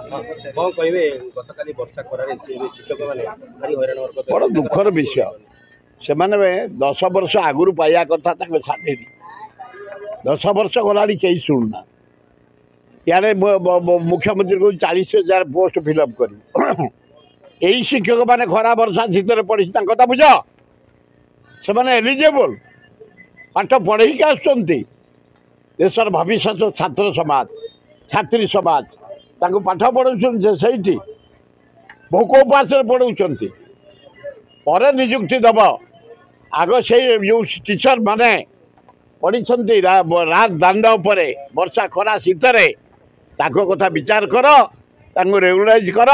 कौन कहबे गतकाली वर्षा करारे शिक्षक माने भारी हैरान हरकत बड़ दुखर विषय से माने 10 वर्ष आगुरी पाया कथा छाड़ी 10 वर्ष गला कहीं शुणुना यार मुख्यमंत्री को 40,000 पोस्ट फिलअप कर यही शिक्षक माने खरा वर्षा शीतर पड़ी कथा बुझ से एलिजिबल पाठ पढ़े आसर भविष्य छात्र समाज छात्री समाज पाठ पढ़ाऊँ से भोक उपास पढ़ाऊँ पर निजुक्ति दब आग से जो टीचर माने पढ़ी रात दांड पर वर्षा खरा शीतर कथा विचार कर रेगुलाइज कर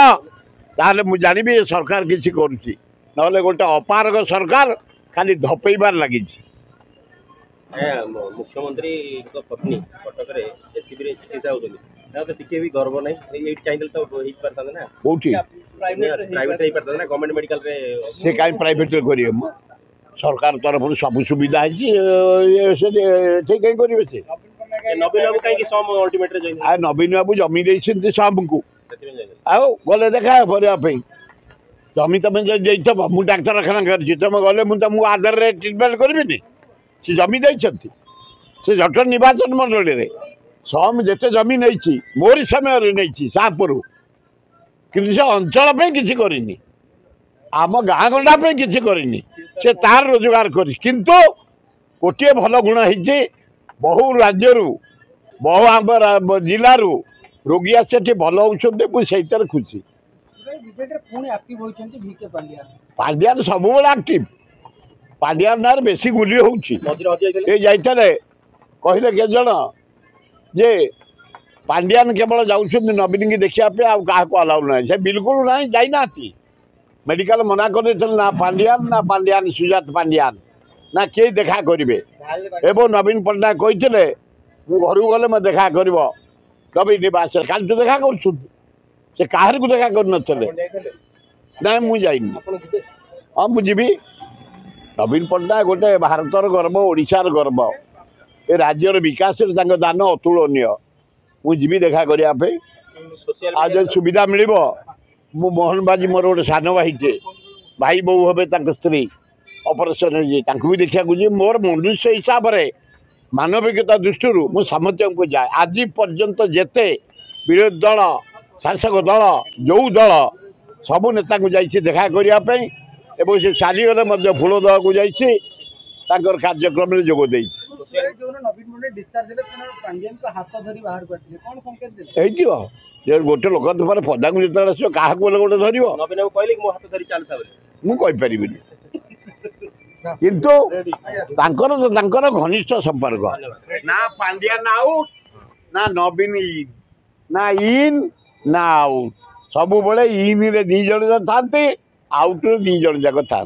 ताले मु जानिबी सरकार किसी करुच्ची ना गोटे अपारग सरकार खाली धपेबार लगी। मुख्यमंत्री पत्नी कटक एससीबी चिकित्सा होती टिके भी गर्व नहीं चाहिए तो ना कौटी प्राइवेट ना गवर्नमेंट मेडिकल रे से कहीं प्राइवेट करिए सरकार तरफ सब सुविधा ठीक करेंगे से नवीन बाबू कहीं सम अल्टीमेट रे नवीन बाबू जमी देते सब को गले देखा करने जमी तुम जो मुझे डाक्तरखाना कर तुम गले मुझे आधार रे ट्रिटमेंट करी से जमी देते से जट निर्वाचन मंडल में सम जिते जमी नहीं मोरी समय नहीं सापुर कि अंचल किसी करनी आम गाँ गंडा किसी करनी से तार रोजगार कर किंतु गोटे भल गुण है बहु राज्य बहु आम जिलू रोगी आसे भल होती मुझे खुशी पांड्यान सब एक्टिव पांड्यान ना बेसी गुली होते कहले के जन जे पांड्यान केवल जाऊँ नवीन की देखापे क्या अलाउ ना से बिल्कुल ना जाना मेडिकल मना कर ना पांड्यान सुजात पांड्यान ना किए देखा करेंगे एवं नवीन पट्टनायक कहते मु घर गले मैं देखा कर नवीन निवास काल तो देखा कर कहार को देखा कर ना मुझे हाँ मुझे नवीन पट्टनायक गोटे भारतर गर्व ओडिशार गर्व ए राज्यर विकास दान अतुलनीय मुझे देखा करने आज जो सुविधा मिल मु मोहन बाजी मोर गोटे सान भाईटे भाई बो हे स्त्री ऑपरेशन भी देखा मोर मनुष्य हिसाब से मानविकता दृष्टि मु समस्त को जाए आज पर्यंत जेते विरोधी दल शासक दल जो दल सबू नेता को जाइए देखा करने से सारीगले फूल दवा को जाइए कार्यक्रम में जोग दे गोटे लोक पदा को जो क्या गोटे धर मुझे किंतु घनिष्ठ संपर्क ना पांड्यान आउट ना नवीन ना इन ना आउट सब इन रे 2 जन था आउट रे 2 जन जाक था।